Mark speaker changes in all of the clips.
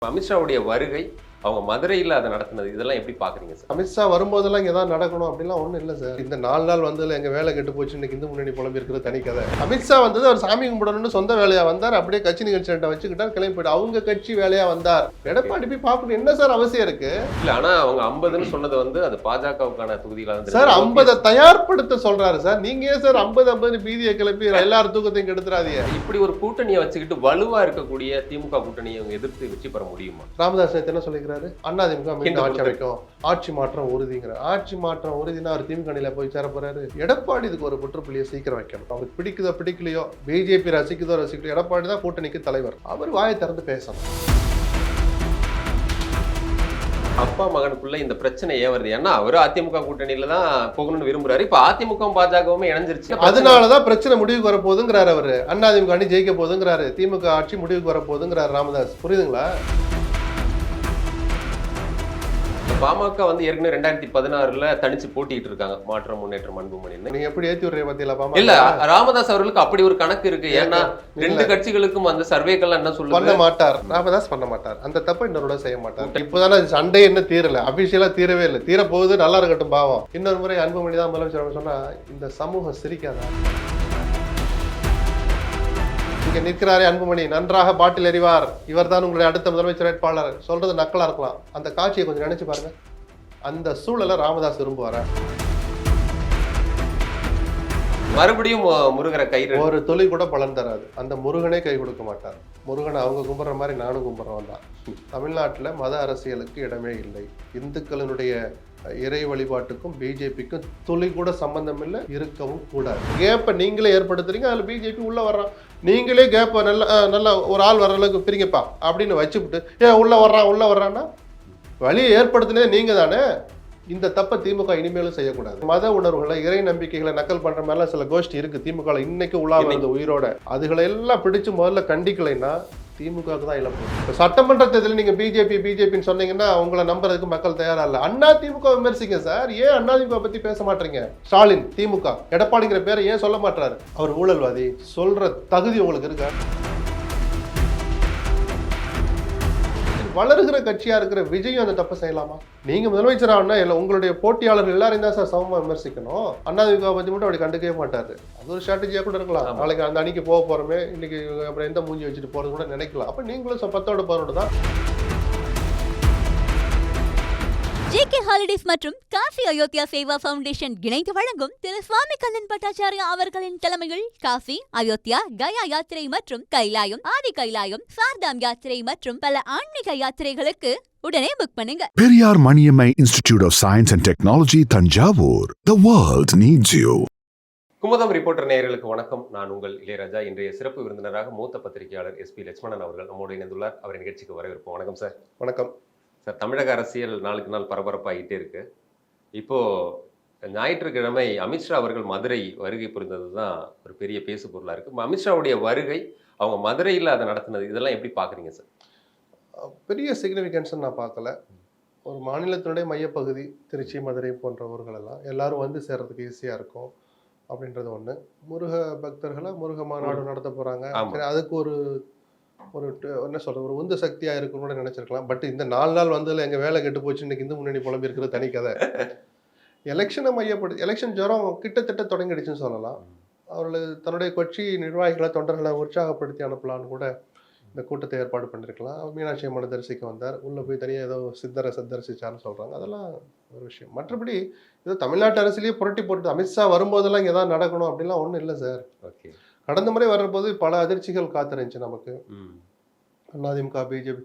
Speaker 1: அமித்ஷாவுடைய வருகை அவங்க மதுரையில் அதை நடத்தினது இதெல்லாம் எப்படி பாக்குறீங்க சார்?
Speaker 2: அமித்ஷா வரும்போதெல்லாம் இங்கே தான் நடக்கணும் அப்படிலாம் ஒன்றும் இல்லை சார். இந்த 4 நாள் வந்ததில் எங்கள் வேலை கெட்டு போச்சு, இன்னைக்கு இந்து முன்னணி புலம்பி இருக்கிறது தனி கதை. அமித்ஷா வந்தது அவர் சாமி கும்பிடணும்னு சொந்த வேலையாக வந்தார், அப்படியே கட்சி நிகழ்ச்சி வச்சுக்கிட்டார், கிளம்பி போயிட்டு அவங்க கட்சி வேலையாக வந்தார். எடப்பாடி போய் பார்க்கணும் என்ன சார் அவசியம் இருக்கு?
Speaker 1: இல்லை, ஆனால் அவங்க 50ன்னு சொன்னது வந்து அது பாஜகவுக்கான தொகுதியில்
Speaker 2: சார் 50 தயார்படுத்த சொல்றாரு சார். நீங்க ஏன் சார் 50 பீதியை கிளப்பி எல்லாரும் தூக்கத்தையும் கெடுத்துறாதீங்க.
Speaker 1: இப்படி ஒரு கூட்டணியை வச்சுக்கிட்டு வலுவா இருக்கக்கூடிய திமுக கூட்டணியை அவங்க எதிர்த்து வெற்றி பெற முடியுமா?
Speaker 2: ராமதாஸ் என்ன சொல்லிக்கிறாரு? அதிமுக ஆட்சி அமைக்கும், ஆட்சி மாற்றம் உறுதிங்கிற. ஆட்சி மாற்றம் உறுதினா அவர் திமுக அணியில போய் சேர போறாரு. எடப்பாடி இதுக்கு ஒரு முற்றுப்புள்ளியை சீக்கிரம் வைக்கணும். அவருக்கு பிடிக்குதோ பிடிக்கலையோ, பிஜேபி ரசிக்குதோ ரசிக்கலையோ, எடப்பாடி தான் கூட்டணிக்கு தலைவர். அவர் வாயை திறந்து பேசணும்.
Speaker 1: அப்பா மகனுக்குள்ள இந்த பிரச்சனை ஏன் வருது? ஏன்னா அவரு அதிமுக கூட்டணியில தான் போகணும்னு விரும்புறாரு. இப்ப அதிமுக பாஜகவுமே இணைஞ்சிருச்சு.
Speaker 2: அதனாலதான் பிரச்சனை முடிவுக்கு வர போகுதுங்கிறாரு அவரு. அதிமுக அணி ஜெயிக்க போகுதுங்கிறாரு, திமுக ஆட்சி முடிவுக்கு வர போகுதுங்கிறாரு ராமதாஸ். புரியுதுங்களா?
Speaker 1: பாமக வந்து ஏற்கனவே 2016 தனிச்சு போட்டிட்டு இருக்காங்க, மாற்றம் முன்னேற்றம் அன்புமணின்னு.
Speaker 2: நீங்க எப்படி ஏத்தி விடுறீங்க பத்தியில பாமக?
Speaker 1: இல்ல, ராமதாஸ் அவர்களுக்கு அப்படி ஒரு கணக்கு இருக்கு. ஏன்னா 2 கட்சிகளுக்கும் அந்த சர்வேக்கள் என்ன சொல்லுங்க,
Speaker 2: பண்ண மாட்டார். ராமதாஸ் பண்ண மாட்டார். அந்த தப்ப இன்னொரு செய்ய மாட்டார். இப்பதானே சண்டை என்ன தீரல, அபிஷியலா தீரவே இல்லை. தீர போகுது, நல்லா இருக்கட்டும் பாவம். இன்னொரு முறை அன்புமணி தான் முதலமைச்சர் சொன்னா இந்த சமூகம் சிரிக்காதா? இங்க நிற்கிறாரே அன்புமணி, நன்றாக பாட்டில் எறிவார், இவர் தான் உங்களுடைய அடுத்த முதலமைச்சர் வேட்பாளர் சொல்றது நக்கலா இருக்கலாம். அந்த காட்சியை கொஞ்சம் நினைச்சு பாருங்க. அந்த சூழலை ராமதாஸ் விரும்புவாரா?
Speaker 1: மறுபடியும் முருகரை கை
Speaker 2: ஒரு துளி கூட பலன் தராது. அந்த முருகனே கை கொடுக்க மாட்டார். முருகனை அவங்க கும்பிட்ற மாதிரி நானும் கும்பிட்றவன் தான். தமிழ்நாட்டில் மத அரசியலுக்கு இடமே இல்லை. இந்துக்களினுடைய இறை வழிபாட்டுக்கும் பிஜேபிக்கும் துளி கூட சம்பந்தம் இல்லை, இருக்கவும் கூடாது. கேப்பை நீங்களே ஏற்படுத்துறீங்க, அதில் பிஜேபி உள்ள வர்றான். நீங்களே கேப்பை நல்லா ஒரு ஆள் வர்ற அளவுக்கு பிரிங்கப்பா அப்படின்னு வச்சுவிட்டு உள்ள வர்றான்னா வழியை ஏற்படுத்தினதே நீங்க தானே. இந்த தப்பை திமுக இனிமேலும் செய்யக்கூடாது. மத உணர்வுகளை, இறை நம்பிக்கைகளை நக்கல் பண்ற மாதிரிலாம் சில கோஷ்டி இருக்கு திமுக இன்னைக்கு உலாவது உயிரோட. அதுகளை எல்லாம் பிடிச்சு முதல்ல கண்டிக்கலைன்னா திமுகவுக்கு தான் இழப்பு. இப்போ சட்டமன்ற தேர்தலில் நீங்க பிஜேபின்னு சொன்னீங்கன்னா உங்களை நம்புறதுக்கு மக்கள் தயாரா இல்லை. அண்ணா திமுக விமர்சிங்க சார். ஏன் அண்ணா திமுக பத்தி பேச மாட்டீங்க? ஸ்டாலின் திமுக, எடப்பாடிங்கிற பேரை ஏன் சொல்ல மாட்டாரு? அவர் ஊழல்வாதி சொல்ற தகுதி உங்களுக்கு இருக்கா? வளருகிற கட்சியா இருக்கிற விஜயும் அந்த தப்பை செய்யலாமா? நீங்க முதலமைச்சர் ஆகணும்னா இல்லை உங்களுடைய போட்டியாளர்கள் எல்லாரையும் தான் சார் சமமா விமர்சிக்கணும். அதிமுக பத்தி மட்டும் அப்படி கண்டுக்கவே மாட்டாரு. அது ஒரு ஸ்ட்ராட்டஜியா கூட இருக்கலாம். நாளைக்கு அந்த அணிக்கு போக போறோமே, இன்னைக்கு அப்புறம் எந்த மூஞ்சி வச்சுட்டு போறது கூட நினைக்கலாம். அப்ப நீங்களும் 10ஓட 11 தான்.
Speaker 3: JK ஹாலிடேஸ் மற்றும் காசி அயோத்தியா சேவா ஃபவுண்டேஷன் இணைந்து வழங்கும் திரு சுவாமி கண்ணன் பட்டாச்சாரியா அவர்களின் தலைமையில் காசி, அயோத்தியா, கயா யாத்திரை மற்றும் கைலாயம், ஆதி கைலாயம், சார்தாம் யாத்திரை மற்றும் பல ஆன்மீக யாத்திரைகளுக்கு உடனே புக் பண்ணுங்க.
Speaker 4: Periyar Maniammai Institute of Science and Technology, Tanjavur. The world needs you.
Speaker 1: Kumudam reporter நேயர்களுக்கு வணக்கம். நான் உங்கள் இளையராஜா. இன்றைய சிறப்பு விருந்தினராக மூத்த பத்திரிகையாளர் SP லட்சுமணன் அவர்கள் நம்மோடு இணைந்துள்ளார். அவர் நிகழ்ச்சிக்கு வரவேற்போம். வணக்கம் சார்.
Speaker 2: வணக்கம்
Speaker 1: சார். தமிழக அரசியல் நாளுக்கு நாள் பரபரப்பாகிட்டே இருக்கு. இப்போ ஞாயிற்றுக்கிழமை அமித்ஷா அவர்கள் மதுரை வருகை புரிந்தது தான் ஒரு பெரிய பேசு பொருளாக இருக்கு. அமித்ஷாவுடைய வருகை அவங்க மதுரையில் அதை நடத்தினது இதெல்லாம் எப்படி பார்க்குறீங்க சார்?
Speaker 2: பெரிய சிக்னிஃபிகன்ஸ் நான் பார்க்கல. ஒரு மாநிலத்தினுடைய மையப்பகுதி திருச்சி, மதுரை போன்ற ஊர்களெல்லாம் எல்லாரும் வந்து சேர்றதுக்கு ஈஸியாக இருக்கும் அப்படின்றது ஒன்று. முருக பக்தர்களை முருக மாநாடு நடத்த போகிறாங்க. அதுக்கு ஒரு என்ன சொல்கிறது, ஒரு உந்து சக்தியாக இருக்குன்னு நினச்சிருக்கலாம். பட் இந்த 4 நாள் வந்ததில் எங்கள் வேலை கெட்டு போச்சு, இன்னைக்கு இந்து முன்னணி புலம்பி இருக்கிறது தனி கதை. எலெக்ஷனை மையப்படுத்தி எலெக்ஷன் ஜுரம் கிட்டத்தட்ட தொடங்கிடுச்சுன்னு சொல்லலாம். அவர்கள் தன்னுடைய கட்சி நிர்வாகிகளை, தொண்டர்களை உற்சாகப்படுத்தி அனுப்பலான்னு கூட இந்த கூட்டத்தை ஏற்பாடு பண்ணியிருக்கலாம். மீனாட்சி அம்மனை தரிசிக்க வந்தார், உள்ளே போய் தனியாக ஏதோ சித்தரை சத்தரிசிச்சான்னு சொல்கிறாங்க. அதெல்லாம் ஒரு விஷயம். மற்றபடி ஏதோ தமிழ்நாட்டு அரசியலேயே புரட்டி போட்டு அமித்ஷா வரும்போதெல்லாம் இங்கே தான் நடக்கணும் அப்படின்லாம் ஒன்றும் இல்லை சார்.
Speaker 1: ஓகே.
Speaker 2: கடந்த முறை வர்றபோது பல அதிர்ச்சிகள் காத்திருந்துச்சு நமக்கு. அதிமுக பிஜேபி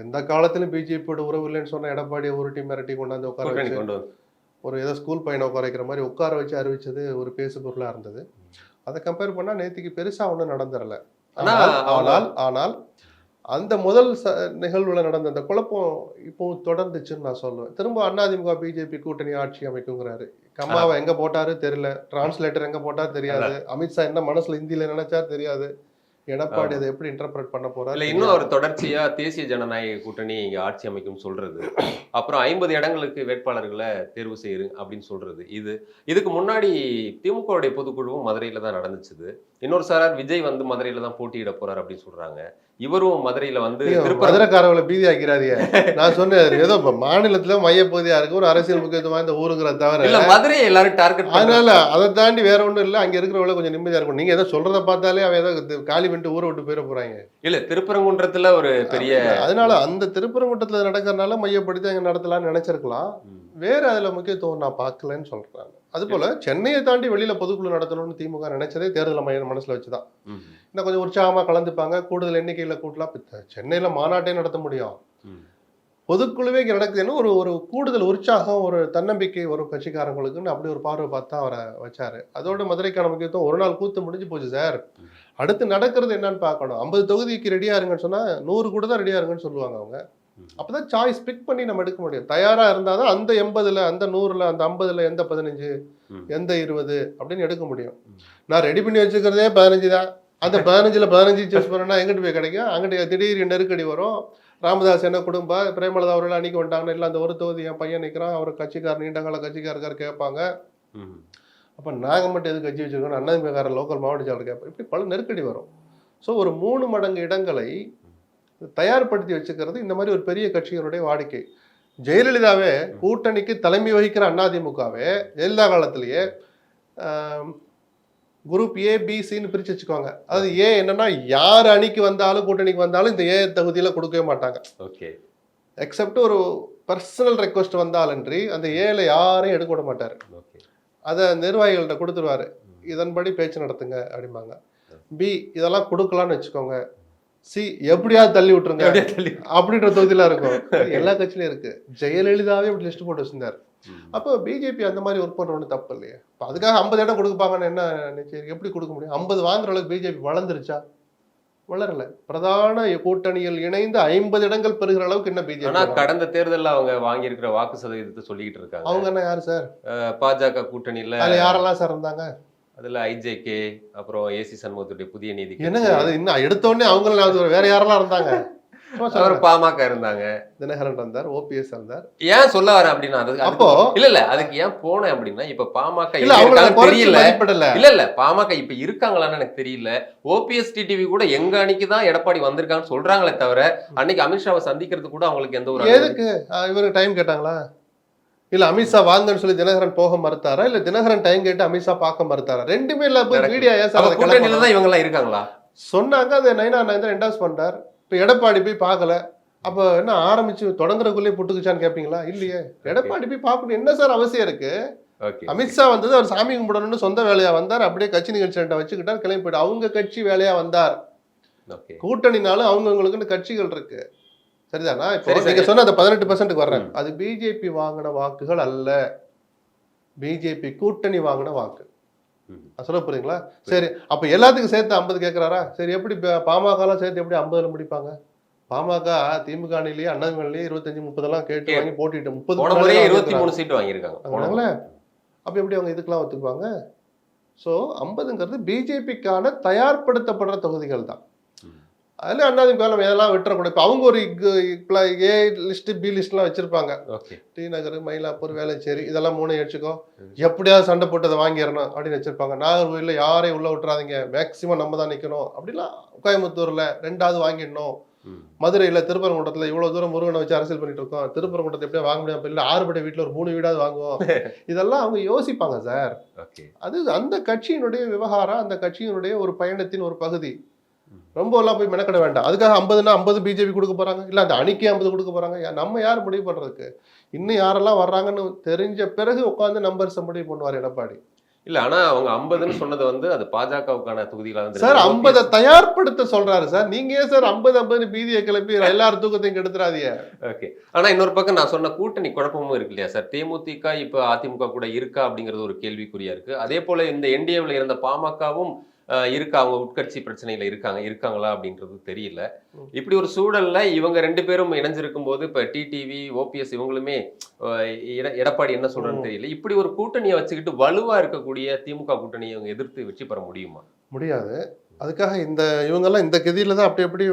Speaker 2: எந்த காலத்திலும் பிஜேபியோட உறவு இல்லைன்னு சொன்ன எடப்பாடியை உருட்டி மிரட்டி கொண்டாந்து உட்கார வச்சு ஒரு ஏதோ ஸ்கூல் பையனை உட்கார வைக்கிற மாதிரி உட்கார வச்சு அறிவிச்சது ஒரு பேசு பொருளாக இருந்தது. அதை கம்பேர் பண்ணால் நேற்றுக்கு பெருசாக ஒன்றும் நடந்துடல. ஆனால் அந்த முதல் நிகழ்வுல நடந்த அந்த குழப்பம் இப்போ தொடர்ந்துச்சுன்னு நான் சொல்லுவேன். திரும்ப அதிமுக பிஜேபி கூட்டணி ஆட்சி அமைக்குங்கிறாரு. கம்மாவை எங்க போட்டாரு தெரியல, டிரான்ஸ்லேட்டர் எங்க போட்டாரு தெரியாது, அமித்ஷா என்ன மனசுல ஹிந்தியில நினைச்சா தெரியாது, எடப்பாடி அதை எப்படி இன்டர்பிரட் பண்ண போறாரு.
Speaker 1: இல்ல, இன்னும் ஒரு தொடர்ச்சியா தேசிய ஜனநாயக கூட்டணி இங்க ஆட்சி அமைக்கும் சொல்றது, அப்புறம் 50 இடங்களுக்கு வேட்பாளர்களை தேர்வு செய்யுங்க அப்படின்னு சொல்றது. இதுக்கு முன்னாடி திமுகவுடைய பொதுக்குழுவும் மதுரையில தான் நடந்துச்சு. இன்னொரு சாரார் விஜய் வந்து மதுரையில தான் போட்டியிட போறாரு அப்படின்னு சொல்றாங்க. இவரும் மதுரையில வந்து
Speaker 2: மதுரைக்காரவங்களை பீதி ஆக்கிறாதிய. நான் சொன்னேன் ஏதோ மாநிலத்துல மையப்பகுதியா இருக்கு ஒரு அரசியல் முக்கியத்துவம் வாய்ந்த ஊருங்கிற தவிர
Speaker 1: இல்ல மதுரையை எல்லாரும் டார்கெட்
Speaker 2: அதனால அதை தாண்டி வேற ஒண்ணும் இல்ல. அங்க இருக்கிறவங்கள கொஞ்சம் நிம்மதியா இருக்கும். நீங்க ஏதோ சொல்றத பார்த்தாலே அவன் ஏதோ காலி பண்ணிட்டு ஊரை விட்டு போயிட போறாங்க.
Speaker 1: இல்ல திருப்பரங்குன்றத்துல ஒரு பெரிய
Speaker 2: அதனால அந்த திருப்பரங்குன்றத்துல நடக்கிறதுனால மையப்படுத்தி அங்க நடத்தலாம்னு நினைச்சிருக்கலாம். வேற அதுல முக்கியத்துவம் நான் பார்க்கலன்னு சொல்றாங்க. அது போல சென்னையை தாண்டி வெளியில பொதுக்குழு நடத்தணும்னு திமுக நினைச்சதே தேர்தல் மனசுல வச்சுதான். இன்னும் கொஞ்சம் உற்சாகமா கலந்துப்பாங்க, கூடுதல் எண்ணிக்கையில கூட்டலாம். சென்னையில மாநாட்டே நடத்த முடியும், பொதுக்குழுவே இங்க நடக்குதுன்னு ஒரு கூடுதல் உற்சாகம் ஒரு தன்னம்பிக்கை வரும் கட்சிக்காரங்களுக்குன்னு அப்படி ஒரு பார்வை பார்த்தா அவரை வச்சாரு. அதோட மதுரைக்கான முக்கியத்துவம் ஒரு நாள் கூத்து முடிஞ்சு போச்சு சார். அடுத்து நடக்கிறது என்னன்னு பார்க்கணும். 50 தொகுதிக்கு ரெடியா இருங்கன்னு சொன்னா 100 கூட தான் ரெடியா இருங்கன்னு சொல்லுவாங்க அவங்க. அப்பதான் சாய்ஸ் பிக் பண்ணி நம்ம எடுக்க முடியும். தயாரா இருந்தாதான் அந்த 80ல அந்த 100ல அந்த 50ல எந்த 15 எந்த 20 அப்படின்னு எடுக்க முடியும். நான் ரெடி பண்ணி வச்சுக்கிறதே 15 தான். அந்த 15ல 15 சூஸ் பண்ணா எங்கிட்டு போய் கிடைக்கும்? அங்கிட்டு திடீர் நெருக்கடி வரும். ராமதாஸ் என்ன குடும்பம் பிரேமலதா அவர்கள் அன்னைக்கு வந்துட்டாங்கன்னா இல்லை அந்த ஒரு தொகுதி என் பையன் நிற்கிறான், அவர் கட்சிக்காரர் நீண்டகால கட்சிக்காரர் கேட்பாங்க. அப்போ நாங்கள் மட்டும் எது கட்சி வச்சுருக்கோம், அண்ணாதிமுக லோக்கல் மாவட்ட செயலர் கேட்போம். இப்படி பல நெருக்கடி வரும். ஸோ ஒரு 3 மடங்கு இடங்களை தயார்படுத்தி வச்சுக்கிறது இந்த மாதிரி ஒரு பெரிய கட்சிகளுடைய வாடிக்கை. ஜெயலலிதாவே கூட்டணிக்கு தலைமை வகிக்கிற அதிமுகவே ஜெயலலிதா காலத்திலேயே குரூப் ஏ பி சின்னு பிரிச்சு வச்சுக்குவாங்க. அதாவது ஏ என்னன்னா யார் அணிக்கு வந்தாலும் கூட்டணிக்கு வந்தாலும் இந்த ஏ தகுதியில கொடுக்கவே மாட்டாங்க.
Speaker 1: ஓகே,
Speaker 2: எக்ஸப்ட் ஒரு பர்சனல் ரெக்வஸ்ட் வந்தாலன்றி அந்த ஏல யாரையும் எடுக்க விட மாட்டாரு. அதை நிர்வாகிகள்கிட்ட கொடுத்துருவாரு, இதன்படி பேச்சு நடத்துங்க அப்படிம்பாங்க. பி இதெல்லாம் கொடுக்கலான்னு வச்சுக்கோங்க. சி எப்படியாவது தள்ளி விட்டுருங்க அப்படின்ற தொகுதியெல்லாம் இருக்கும். எல்லா கட்சியிலும் இருக்கு. ஜெயலலிதாவே இப்படி லிஸ்ட் போட்டு வச்சிருந்தாரு. அப்போ பிஜேபி அந்த மாதிரி ஒர்க் பண்ற ஒன்றும் தப்பு இல்லையே. அதுக்காக 50 இடம் கொடுப்பாங்கன்னு என்ன நிச்சயம்? எப்படி கொடுக்க முடியும்? 50 வாங்குற அளவுக்கு பிஜேபி வளர்ந்துருச்சா? வளரல. பிரதான கூட்டணியில் இணைந்து 50 இடங்கள் பெறுகிற அளவுக்கு என்ன பிஜேபி?
Speaker 1: ஆனா கடந்த தேர்தலில் அவங்க வாங்கி இருக்கிற வாக்கு சதவீதத்தை சொல்லிக்கிட்டு இருக்காங்க.
Speaker 2: அவங்க என்ன யாரு சார்?
Speaker 1: பாஜக கூட்டணியில
Speaker 2: அதுல யாரெல்லாம் சார் இருந்தாங்க?
Speaker 1: அதுல ஐஜேகே, அப்புறம் ஏசி சண்முகத்துடைய புதிய நீதி.
Speaker 2: என்னங்க அது இன்னும் எடுத்தோடனே அவங்களும் வேற யாரெல்லாம் இருந்தாங்க?
Speaker 1: பாமக இருந்தாங்க,
Speaker 2: தினகரன் இருந்தார், ஓபிஎஸ் இருந்தார்.
Speaker 1: ஏன் சொல்ல வரேன் அப்படின்னா
Speaker 2: அப்போ
Speaker 1: இல்ல அதுக்கு ஏன் போனேன் அப்படின்னா இப்ப பாமக
Speaker 2: தெரியல.
Speaker 1: இல்ல பாமக இப்ப இருக்காங்களான்னு எனக்கு தெரியல. ஓபிஎஸ் டிடிவி கூட எங்க அணிக்கு தான் எடப்பாடி வந்திருக்காங்கன்னு சொல்றாங்களே தவிர அன்னைக்கு அமித்ஷாவை சந்திக்கிறது கூட அவங்களுக்கு எந்த ஒரு
Speaker 2: எதுக்கு இவருக்கு டைம் கேட்டாங்களா? இல்ல அமித்ஷா வாங்கன்னு சொல்லி தினகரன் போக மறுத்தாரா? இல்ல தினகரன் டைம் கேட்டு அமித்ஷா பார்க்க மறுத்தாரா? ரெண்டுமே இல்ல. மீடியா
Speaker 1: கூட்டணியில தான் இவங்க எல்லாம் இருக்காங்களா
Speaker 2: சொன்னாங்க. அதை நைனா தான் என்டாஸ் பண்றார். இப்ப எடப்பாடி போய் பார்க்கல. அப்ப என்ன ஆரம்பிச்சு தொடங்குறதுக்குள்ளே புட்டுக்குச்சான்னு கேட்பீங்களா? இல்லையே. எடப்பாடி போய் பார்க்கணும் என்ன சார் அவசியம் இருக்கு? அமித்ஷா வந்தது அவர் சாமி கும்பிடணும்னு சொந்த வேலையா வந்தார். அப்படியே கட்சி நிகழ்ச்சி வச்சுக்கிட்டார், கிளம்பி போயிட்டு அவங்க கட்சி வேலையா வந்தார். கூட்டணினாலும் அவங்கவுங்களுக்குன்னு கட்சிகள் இருக்கு, சரிதானா? இப்போ நீங்க சொன்ன அந்த 18% வர்றேன், அது பிஜேபி வாங்கின வாக்குகள் அல்ல, பிஜேபி கூட்டணி வாங்கின வாக்கு. சொல்ல போறீங்களா? சரி, அப்ப எல்லாத்துக்கும் சேர்த்து 50 கேட்கிறாரா? சரி, எப்படி பாமக எல்லாம் சேர்த்து எப்படி 50 முடிப்பாங்க? பாமக திமுக அணிலேயே அண்ணாமலையே 25-30 எல்லாம் கேட்டு வாங்கி போட்டிட்டு
Speaker 1: 23 சீட் வாங்கியிருக்காங்க.
Speaker 2: அப்ப எப்படி அவங்க இதுக்கெல்லாம் ஒத்துக்குவாங்க? ஸோ 50ங்கிறது பிஜேபிக்கான தயார்படுத்தப்படுற தொகுதிகள் தான். அதுல அண்ணாதிமுக எதெல்லாம் விட்டுறக்கூடாது. இப்போ அவங்க ஒரு ஏ லிஸ்ட் பி லிஸ்ட்லாம் வச்சிருப்பாங்க. டி நகர், மயிலாப்பூர், வேளச்சேரி இதெல்லாம் 3 வச்சுக்கோ, எப்படியாவது சண்டை போட்டு அதை வாங்கிடணும் அப்படின்னு வச்சிருப்பாங்க. நாகர்கோயில்ல யாரையும் உள்ள விட்டுறாதீங்க, மேக்சிமம் நம்ம தான் நிற்கணும் அப்படிலாம். கோயம்புத்தூர்ல 2வது வாங்கிடணும். மதுரையில திருப்பரங்குன்றத்துல இவ்வளவு தூரம் முருகனை வச்சு அரசியல் பண்ணிட்டு இருக்கோம், திருப்பரங்குன்றத்தை எப்படியா வாங்க முடியாது, இல்லை 6 படை வீட்டுல ஒரு 3 வீடாவது வாங்குவோம். இதெல்லாம் அவங்க யோசிப்பாங்க சார். அது அந்த கட்சியினுடைய விவகாரம், அந்த கட்சியினுடைய ஒரு பயணத்தின் ஒரு பகுதி. ரொம்ப எல்லாம் போய் மெனக்கட வேண்டாம். அதுக்காக 50னா 50 பிஜேபி கொடுக்க போறாங்க, இல்ல அந்த அணிக்கு 50 கொடுக்க போறாங்க. நம்ம யார் முடிவு பண்றதுக்கு? இன்னும் யாரெல்லாம் வர்றாங்கன்னு தெரிஞ்ச பிறகு உட்காந்து நம்பர்ஸ் முடிவு பண்ணுவார் எடப்பாடி.
Speaker 1: இல்ல ஆனா அவங்க 50ன்னு சொன்னது வந்து அது பாஜகவுக்கான தொகுதிகளா இருந்து
Speaker 2: சார் 50 தயார்படுத்த சொல்றாரு சார். நீங்க ஏன் சார் 50 பீதியை கிளப்பி எல்லாரும் தூக்கத்தையும் கெடுத்துறாதீங்க.
Speaker 1: ஓகே, ஆனா இன்னொரு பக்கம் நான் சொன்ன கூட்டணி குழப்பமும் இருக்கு இல்லையா சார்? தேமுதிக இப்ப அதிமுக கூட இருக்கா அப்படிங்கிறது ஒரு கேள்விக்குறியா இருக்கு. அதே போல இந்த என்டிஏவில் இருந்த பாமகவும் இருக்கா, அவங்க உட்கட்சி பிரச்சனையில இருக்காங்களா அப்படின்றது தெரியல. இப்படி ஒரு சூழல்ல இவங்க 2 பேரும் இணைஞ்சிருக்கும் போது இப்ப டிடிவி, ஓபிஎஸ் இவங்களுமே எடப்பாடி என்ன சொல்றேன்னு தெரியல. இப்படி ஒரு கூட்டணியை வச்சுக்கிட்டு வலுவா இருக்கக்கூடிய திமுக கூட்டணியை இவங்க எதிர்த்து வெற்றி பெற முடியுமா? முடியாது.
Speaker 2: அதுக்காக இவங்கெல்லாம் இந்த கதியில தான் அப்படி எப்படி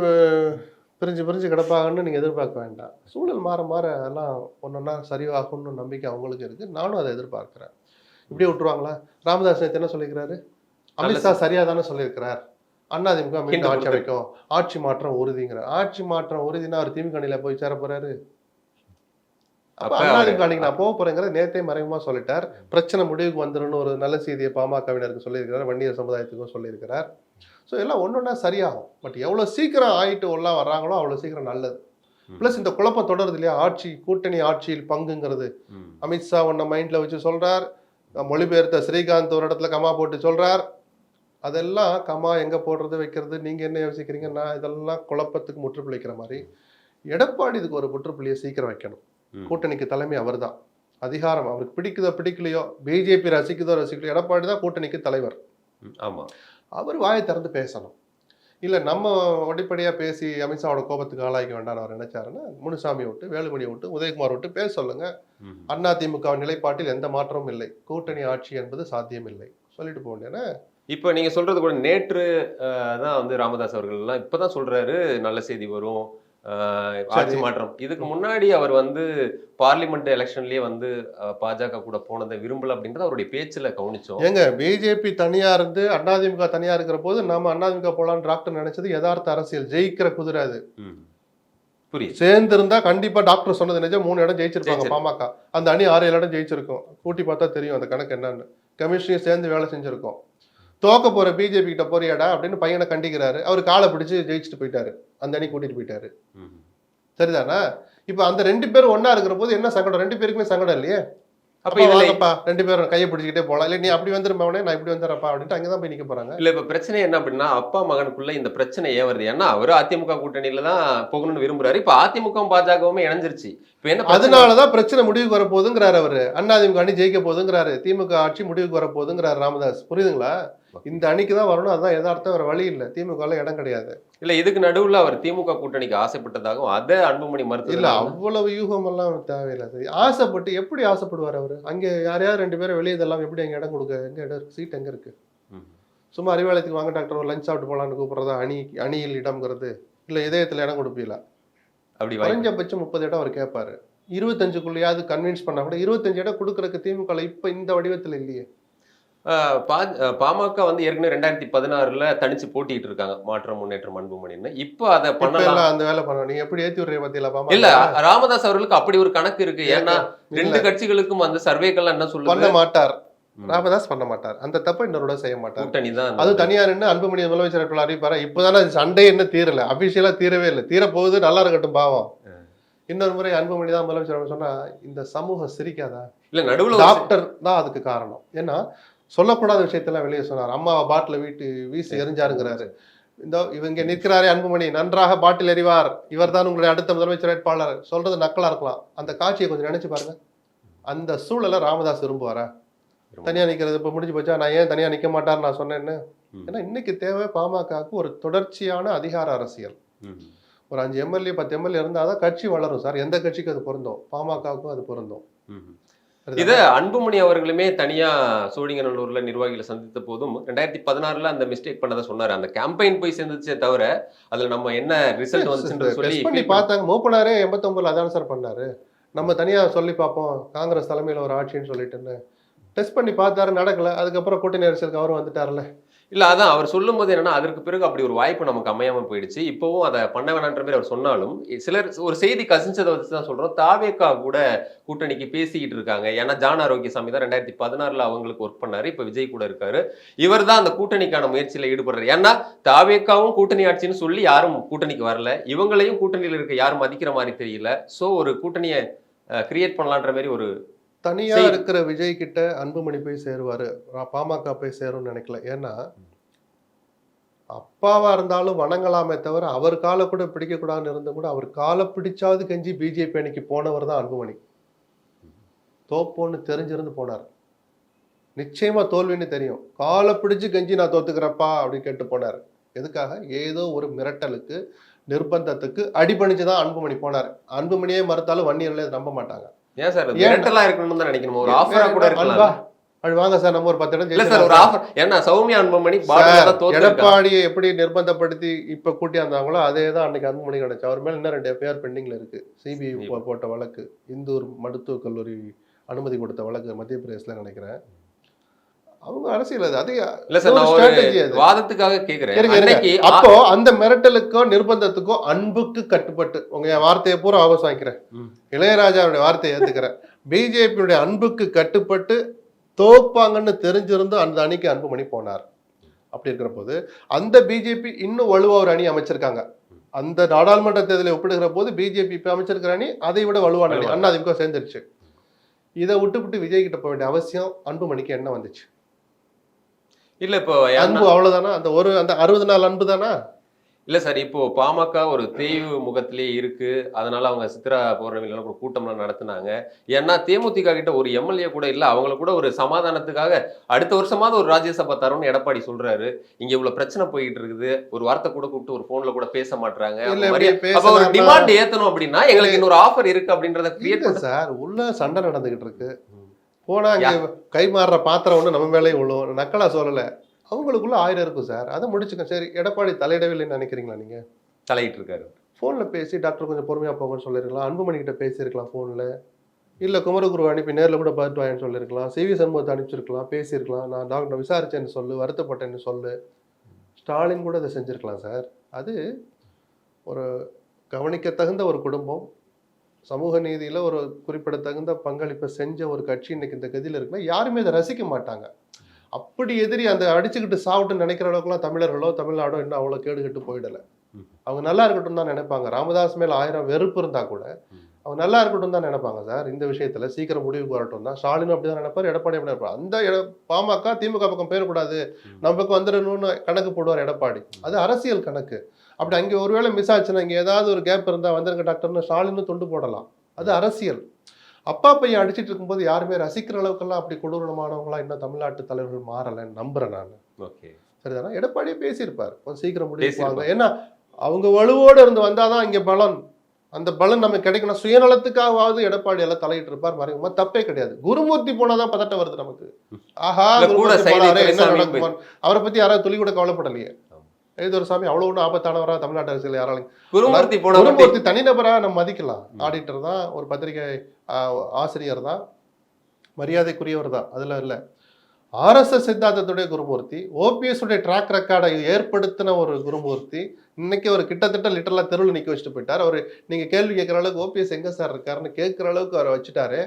Speaker 2: பிரிஞ்சு கிடப்பாங்கன்னு நீங்க எதிர்பார்க்க வேண்டாம். சூழல் மாற மாற எல்லாம் ஒன்னொன்னா சரியாகும்னு நம்பிக்கை அவங்களுக்கு இருக்கு. நானும் அதை எதிர்பார்க்கிறேன். இப்படி விட்டுருவாங்களா? ராமதாஸ் என்ன சொல்லிக்கிறாரு? அமித்ஷா சரியா தானே சொல்லியிருக்கிறார். அதிமுக மீண்டும்
Speaker 1: கிண்டல்
Speaker 2: ஆட்சி அமைக்கும், ஆட்சி மாற்றம் உறுதிங்கிற. ஆட்சி மாற்றம் உறுதினா அவர் திமுக அணியில போய் சேர போறாரு. அப்ப
Speaker 1: அப்ப அவரு-
Speaker 2: அதிமுக அணிக்கு நான் போக போறேங்கிறத நேத்தே மறைமுகமா சொல்லிட்டார். பிரச்சனை முடிவுக்கு வந்துருன்னு ஒரு நல்ல செய்தியை பாமகவினருக்கு சொல்லியிருக்கிறார், வன்னியர் சமுதாயத்துக்கும் சொல்லியிருக்கிறார். ஸோ எல்லாம் ஒன்னொன்னா சரியாகும். பட் எவ்வளவு சீக்கிரம் ஆயிட்டு எல்லாம் வர்றாங்களோ அவ்வளவு சீக்கிரம் நல்லது. பிளஸ் இந்த குழப்பம் தொடருது இல்லையா, ஆட்சி கூட்டணி ஆட்சியில் பங்குங்கிறது. அமித்ஷா ஒன்ன மைண்ட்ல வச்சு சொல்றார், மொழிபெயர்த்த ஸ்ரீகாந்த் ஒரு இடத்துல கமா போட்டு சொல்றார். அதெல்லாம் கமா எங்க போடுறது வைக்கிறது, நீங்க என்ன யோசிக்கிறீங்க, நான் இதெல்லாம் குழப்பத்துக்கு முற்றுப்புள்ளி வைக்கிற மாதிரி. எடப்பாடி இதுக்கு ஒரு முற்றுப்புள்ளியை சீக்கிரம் வைக்கணும். கூட்டணிக்கு தலைமை அவர் தான், அதிகாரம் அவருக்கு பிடிக்குதோ பிடிக்கலையோ, பிஜேபி ரசிக்குதோ ரசிக்கலையோ, எடப்பாடி தான் கூட்டணிக்கு தலைவர்.
Speaker 1: ஆமா,
Speaker 2: அவர் வாயை திறந்து பேசணும். இல்ல நம்ம அடிப்படையா பேசி அமித்ஷாவோட கோபத்துக்கு ஆளாய்க்க வேண்டாம் அவர் நினைச்சாருன்னா முனுசாமியை விட்டு, வேலுமணியை விட்டு, உதயகுமார் விட்டு பேச சொல்லுங்க. அதிமுக நிலைப்பாட்டில் எந்த மாற்றமும் இல்லை, கூட்டணி ஆட்சி என்பது சாத்தியம் இல்லை சொல்லிட்டு போக வேண்டியன.
Speaker 1: இப்ப நீங்க சொல்றது கூட நேற்று தான் வந்து ராமதாஸ் அவர்கள் எல்லாம் இப்பதான் சொல்றாரு நல்ல செய்தி வரும், ஆட்சி மாற்றம். இதுக்கு முன்னாடி அவர் வந்து பார்லிமெண்ட் எலெக்ஷன்லயே வந்து பாஜக கூட போனதை விரும்பல அப்படின்றது அவருடைய பேச்சுல கவனிச்சோம்.
Speaker 2: ஏங்க பிஜேபி தனியா இருந்து அதிமுக தனியா இருக்கிற போது நம்ம அதிமுக போலான்னு டாக்டர் நினைச்சது யதார்த்த அரசியல். ஜெயிக்கிற குதிரை அது.
Speaker 1: புரியுது.
Speaker 2: சேர்ந்து இருந்தா கண்டிப்பா டாக்டர் சொன்னது நிஜம் 3 இடம் ஜெயிச்சிருப்பாங்க பாமக. அந்த அணி 6-7 இடம் ஜெயிச்சிருக்கும். கூட்டி பார்த்தா தெரியும் அந்த கணக்கு என்னன்னு. கமிஷனையும் சேர்ந்து வேலை செஞ்சிருக்கோம். தோக்க போற பிஜேபி கிட்ட போறியாடா அப்படின்னு பையனை கண்டிக்கிறாரு. அவர் காலை பிடிச்சு ஜெயிச்சுட்டு போயிட்டாரு, அந்த அணி கூட்டிட்டு போயிட்டாரு. சரிதானா? இப்ப அந்த 2 பேரும் ஒன்னா இருக்கிற போது என்ன சங்கடம்? 2 பேருக்குமே சங்கடம் இல்லையே. அப்ப வாங்கப்பா 2 பேரும் கையை பிடிச்சிக்கிட்டே போலாம். இல்ல நீ அப்படி வந்துருப்பவனே, நான் இப்படி வந்துடுறப்பா அப்படின்ட்டு அங்கதான் போய் நிக்க போறாங்க.
Speaker 1: இல்ல இப்ப பிரச்சனை என்ன அப்படின்னா, அப்பா மகனுக்குள்ள இந்த பிரச்சனை ஏன் வருது? ஏன்னா அவரு அதிமுக கூட்டணியில தான் போகணும்னு விரும்புறாரு. இப்ப அதிமுக பாஜகவுமே இணைஞ்சிருச்சு. இப்ப என்ன
Speaker 2: அதனாலதான் பிரச்சனை முடிவுக்கு வர போதுங்கிறாரு அவரு. அதிமுக அணி ஜெயிக்க போதுங்கிறாரு, திமுக ஆட்சி முடிவுக்கு வர போதுங்கிறாரு ராமதாஸ். புரியுதுங்களா? இந்த அணிக்கு தான் வரணும், அதுதான் யதார்த்தம், வேற வழி இல்ல. திமுக இடம் கிடையாது.
Speaker 1: இல்ல இதுக்கு நடுவுல அவர் திமுக கூட்டணிக்கு ஆசைப்பட்டதாகவும் அதை அன்புமணி மறுத்து
Speaker 2: இல்ல அவ்வளவு யூகம் எல்லாம் தேவையில்லை. ஆசைப்பட்டு எப்படி ஆசைப்படுவார் அவரு? அங்க யாரையாவது 2 பேரும் வெளியே இதெல்லாம் எப்படி அங்க இடம் கொடுக்க? எங்க இடம் இருக்கு? சீட் எங்க இருக்கு? சும்மா அறிவாலயத்துக்கு வாங்க டாக்டர் ஒரு லஞ்ச் சாப்பிட்டு போலான்னு கூப்பிடுறதா அணியில் இடம்ங்கிறது? இல்ல இதயத்துல இடம் கொடுப்பீங்களா?
Speaker 1: அப்படி
Speaker 2: குறைஞ்சபட்சம் 30 இடம் அவர் கேட்பாரு. 25க்குள்ளேயாவது கன்வின்ஸ் பண்ணா கூட 25 இடம் கொடுக்கறதுக்கு திமுக இப்ப இந்த வடிவத்துல இல்லையே.
Speaker 1: பாமக வந்து ஏற்கனவே 2016 தனிச்சு போட்டிட்டு இருக்காங்க, மாற்றம் முன்னேற்றம் அன்புமணின்னு. இப்ப அதை பண்ணலாம்,
Speaker 2: அந்த வேலை பண்ணணும். நீங்க எப்படி ஏத்தி விடுறீங்க பத்தியில பாமக?
Speaker 1: இல்ல ராமதாஸ் அவர்களுக்கு அப்படி ஒரு கணக்கு இருக்கு. ஏன்னா 2 கட்சிகளுக்கும் அந்த சர்வேக்கள் என்ன சொல்லுது,
Speaker 2: பண்ண மாட்டார். ராமதாஸ் பண்ண மாட்டார். அந்த தப்ப இன்னொரு செய்ய மாட்டார்.
Speaker 1: கூட்டணி தான்
Speaker 2: அது தனியா நின்று அன்புமணி முதலமைச்சர் வேட்பாளர் அறிவிப்பாரு. இப்பதானே சண்டை என்ன தீரல, அபிஷியலா தீரவே இல்லை. தீர போகுது, நல்லா இருக்கட்டும் பாவம். இன்னொரு முறை அன்புமணி தான் முதலமைச்சர் சொன்னா இந்த சமூகம் சிரிக்காதா?
Speaker 1: இல்ல நடுவுல
Speaker 2: டாக்டர் தான் அதுக்கு காரணம். ஏன்னா சொல்லக்கூடாத விஷயத்தெல்லாம் வெளியே சொன்னார். அம்மாவை பாட்டில வீசி எரிஞ்சாருங்கிறாரு. இந்த இவங்க நிற்கிறாரே அன்புமணி நன்றாக பாட்டில் எறிவார், இவர் தான் உங்களுடைய அடுத்த முதலமைச்சர் வேட்பாளர் சொல்றது நக்கலா இருக்கலாம். அந்த காட்சியை கொஞ்சம் நினைச்சு பாருங்க. அந்த சூழலை ராமதாஸ் விரும்புவாரா? தனியா நிக்கிறது இப்ப முடிஞ்சு போச்சா? நான் ஏன் தனியா நிக்க மாட்டார்னு நான் சொன்னேன்னு. ஏன்னா இன்னைக்கு தேவை பாமகவுக்கு ஒரு தொடர்ச்சியான அதிகார அரசியல். ஒரு 5 எம்எல்ஏ 10 எம்எல்ஏ இருந்தாதான் கட்சி வளரும் சார். எந்த கட்சிக்கு அது பொருந்தும், பாமகவுக்கும் அது பொருந்தும்.
Speaker 1: இத அன்புமணி அவர்களுமே தனியா சோழிங்கநல்லூர்ல நிர்வாகிகளை சந்தித்த போதும் 2016 அந்த மிஸ்டேக் பண்ணதை சொன்னாரு. அந்த கேம்பெயின் போய் சேர்ந்துச்சே தவிர அதுல நம்ம என்ன ரிசல்ட் வந்துச்சுன்னு சொல்லி
Speaker 2: பார்த்தாங்க. மூப்பனாரே 89 அதான் சார் பண்ணாரு. நம்ம தனியா சொல்லி பார்ப்போம் காங்கிரஸ் தலைமையில ஒரு ஆட்சின்னு சொல்லிட்டுன்னு டெஸ்ட் பண்ணி பார்த்தாரு, நடக்கல. அதுக்கப்புறம் கூட்டணி அரசியலுக்கு அவரும் வந்துட்டாருல.
Speaker 1: இல்ல அதான் அவர் சொல்லும் போது என்னன்னா அதற்கு பிறகு அப்படி ஒரு வாய்ப்பு நமக்கு அமையாம போயிடுச்சு. இப்பவும் அதை பண்ண வேணான்ற மாதிரி அவர் சொன்னாலும் சிலர் ஒரு செய்தி கசிஞ்சதை வச்சுதான் சொல்றோம். தாவேக்கா கூட கூட்டணிக்கு பேசிக்கிட்டு இருக்காங்க. ஏன்னா ஜான் ஆரோக்கியசாமி தான் 2016 அவங்களுக்கு ஒர்க் பண்ணாரு, இப்ப விஜய் கூட இருக்காரு. இவர் தான் அந்த கூட்டணிக்கான முயற்சியில ஈடுபடுறாரு. ஏன்னா தாவேக்காவும் கூட்டணி ஆட்சின்னு சொல்லி யாரும் கூட்டணிக்கு வரல, இவங்களையும் கூட்டணியில இருக்க யாரும் மதிக்கிற மாதிரி தெரியல. சோ ஒரு கூட்டணியை கிரியேட் பண்ணலான்ற மாதிரி ஒரு
Speaker 2: தனியா இருக்கிற விஜய் கிட்ட அன்புமணி போய் சேருவாரு, பாமக போய் சேரும்னு நினைக்கல. ஏன்னா அப்பாவா இருந்தாலும் வணங்கலாமே தவிர அவர் காலை கூட பிடிக்க கூடாதுன்னு இருந்தும் கூட அவர் காலை பிடிச்சாவது கெஞ்சி பிஜேபி அணிக்கு போனவர் தான் அன்புமணி. தோப்போன்னு தெரிஞ்சிருந்து போனார். நிச்சயமா தோல்வின்னு தெரியும், காலை பிடிச்சு கெஞ்சி நான் தோத்துக்கிறப்பா அப்படின்னு கேட்டு போனார். எதுக்காக? ஏதோ ஒரு மிரட்டலுக்கு நிர்பந்தத்துக்கு அடிபணிச்சுதான் அன்புமணி போனார். அன்புமணியே மறுத்தாலும் வன்னியர்களே நம்ப மாட்டாங்க.
Speaker 1: ஏன் சார் மிரட்டலா இருக்கணும்னு தான் நினைக்கணும், ஒரு ஆஃபரா கூட இருக்கலாம்.
Speaker 2: அப்படி வாங்க சார் நம்ம ஒரு 10 இடம்
Speaker 1: இல்ல சார் ஒரு ஆஃபர். ஏன்னா சௌமியா அன்புமணி
Speaker 2: எடப்பாடியை எப்படி நிர்பந்தப்படுத்தி இப்ப கூட்டியாந்தாங்களோ அதே தான் அன்னைக்கு அன்புமணி கிடைச்சு. அவர் மேல இன்னும் 2 FIR பெண்டிங்ல இருக்கு. சிபிஐ போட்ட வழக்கு, இந்தூர் மருத்துவக் கல்லூரி அனுமதி கொடுத்த வழக்கு மத்திய பிரதேசல நினைக்கிறேன். அவங்க அரசியல் அது
Speaker 1: இல்ல சார், நான் ஒரு
Speaker 2: ஸ்ட்ராட்டஜி அது.
Speaker 1: வாதத்துக்காக கேக்குறேன்.
Speaker 2: இருங்க, இருங்க.
Speaker 1: அன்னைக்கு
Speaker 2: அப்போ அந்த மிரட்டலுக்கோ நிர்பந்தத்துக்கோ அன்புக்கு கட்டுப்பட்டு உங்க என் வார்த்தையை பூரா ஆபாசம் வாங்கிக்கிறேன், இளையராஜாவுடைய வார்த்தையை ஏத்துக்கிறேன். பிஜேபியுடைய அன்புக்கு கட்டுப்பட்டு தோப்பாங்கன்னு தெரிஞ்சிருந்தும் அந்த அணிக்கு அன்புமணி போனார். அப்படி இருக்கிற போது அந்த பிஜேபி இன்னும் வலுவா ஒரு அணி அமைச்சிருக்காங்க. அந்த நாடாளுமன்ற தேர்தலை ஒப்பிடுகிற போது பிஜேபி இப்ப அமைச்சிருக்கிற அணி அதை விட வலுவான அணி. அண்ணா அதிமுக சேர்ந்துருச்சு. இதை விட்டு விஜய் கிட்ட போக வேண்டிய அவசியம் அன்புமணிக்கு என்ன வந்துச்சு?
Speaker 1: இல்ல இப்போ
Speaker 2: அன்பு அவ்வளவுதானா? அந்த 60 நாள் அன்பு தானா?
Speaker 1: இல்ல சார், இப்போ பாமக ஒரு தேய்வு முகத்திலே இருக்கு. அதனால அவங்க சித்ரா பௌர்ணமியில ஒரு கூட்டம்லாம் நடத்துனாங்க. ஏன்னா தேமுதிக கிட்ட ஒரு எம்எல்ஏ கூட இல்ல. அவங்கள கூட ஒரு சமாதானத்துக்காக அடுத்த வருஷமாவது ஒரு ராஜ்யசபா தரும்னு எடப்பாடி சொல்றாரு. இங்க இவ்வளவு பிரச்சனை போயிட்டு இருக்குது. ஒரு வார்த்தை கூட கூப்பிட்டு ஒரு போன்ல கூட பேச மாட்டாங்க. அப்ப ஒரு டிமாண்ட் ஏத்தணும் அப்படின்னா எங்களுக்கு இன்னொரு ஆஃபர் இருக்கு அப்படின்றத கிரியேட் பண்ண
Speaker 2: சார். உள்ள சண்டை நடந்துகிட்டு இருக்கு. போனா அங்க கை மாறுற பாத்திரம் ஒண்ணு நம்ம மேலேயும் விழும். நக்கலா சொல்லல, அவங்களுக்குள்ள 1000 இருக்கும் சார். அதை முடிச்சுக்க. சரி, எடப்பாடி தலையிடவில்லைன்னு நினைக்கிறீங்களா? நீங்க
Speaker 1: தலையிட்டு இருக்காரு.
Speaker 2: போன்ல பேசி டாக்டர் கொஞ்சம் பொறுமையா போங்கன்னு சொல்லிருக்கலாம். அன்புமணி கிட்ட பேசியிருக்கலாம் போன்ல. இல்ல குமரகுரு அனுப்பி நேரில் கூட பார்த்து வாங்கன்னு சொல்லியிருக்கலாம். சிவி சண்முகத்தை அனுப்பிச்சிருக்கலாம், பேசியிருக்கலாம். நான் டாக்டர் விசாரிச்சேன்னு சொல்லு, வருத்தப்பட்டேன்னு சொல்லு. ஸ்டாலின் கூட அதை செஞ்சிருக்கலாம் சார். அது ஒரு கவனிக்க தகுந்த ஒரு குடும்பம், சமூக நீதியில ஒரு குறிப்பிடத்தகுந்த பங்களிப்பை செஞ்ச ஒரு கட்சி இன்னைக்கு இந்த கதியில் இருக்குன்னா யாருமே அதை ரசிக்க மாட்டாங்க. அப்படி எதிரி அந்த அடிச்சுக்கிட்டு சாப்பிட்டு நினைக்கிற அளவுக்குலாம் தமிழர்களோ தமிழ்நாடோ இன்னும் அவ்வளோ கேடுகட்டு போயிடலை. அவங்க நல்லா இருக்கட்டும் தான் நினைப்பாங்க. ராமதாஸ் மேல 1000 வெறுப்பு இருந்தா கூட அவங்க நல்லா இருக்கட்டும் தான் நினைப்பாங்க சார். இந்த விஷயத்துல சீக்கிரம் முடிவுக்கு வரட்டும் தான். ஸ்டாலினும் அப்படிதான் நினைப்பாரு, எடப்பாடி அப்படி நினைப்பாரு. அந்த பாமக திமுக பக்கம் போயிடக்கூடாது, நம்ம பக்கம் வந்துடணும்னு கணக்கு போடுவார் எடப்பாடி. அது அரசியல் கணக்கு. அப்படி அங்கே ஒருவேளை மிஸ் ஆச்சுன்னா இங்கே ஏதாவது ஒரு கேப் இருந்தா வந்துருங்க டாக்டர்னு ஸ்டாலினும் தொண்டு போடலாம். அது அரசியல். அப்பா பையன் அடிச்சிட்டு இருக்கும்போது யாருமே ரசிக்கிற அளவுக்கெல்லாம் அப்படி கொடூரமானவங்களா இன்னும் தமிழ்நாட்டு தலைவர்கள் மாறலைன்னு நம்புறேன் நான்.
Speaker 1: ஓகே,
Speaker 2: சரிதானா? எடப்பாடியே பேசியிருப்பார், கொஞ்சம் சீக்கிரம் முடிவாங்க. ஏன்னா அவங்க வலுவோடு இருந்து வந்தாதான் இங்க பலன். அந்த பலன் நமக்கு கிடைக்கணும். சுயநலத்துக்காவது எடப்பாடி எல்லாம் தலையிட்டு இருப்பார். மறைமுகமா தப்பே கிடையாது. குருமூர்த்தி போனாதான் பதட்டம் வருது நமக்கு. ஆஹா, என்ன நடக்குமா? அவரை பத்தி யாராவது துளி கூட கவலைப்படலையே. எழுதொரு சாமி அவ்வளவு ஒன்றும் ஆபத்தானவரா தமிழ்நாட்டு அரசியல் யாராலும். குருமூர்த்தி தனிநபரா நம்ம மதிக்கலாம். ஆடிட்டர் தான், ஒரு பத்திரிகை ஆசிரியர் தான், மரியாதைக்குரியவர் தான், அதுல இல்ல. ஆர்எஸ்எஸ் சித்தாந்தத்துடைய குருமூர்த்தி, ஓபிஎஸ் உடைய ட்ராக் ரெக்கார்டை ஏற்படுத்தின ஒரு குருமூர்த்தி, இன்னைக்கு ஒரு கிட்டத்தட்ட லிட்டரலா தெருவில் நிக்க வச்சுட்டு போயிட்டார். அவரு நீங்க கேள்வி கேட்கிற அளவுக்கு ஓபிஎஸ் எங்க சார் இருக்காருன்னு கேட்கிற அளவுக்கு அவரை வச்சுட்டாரு.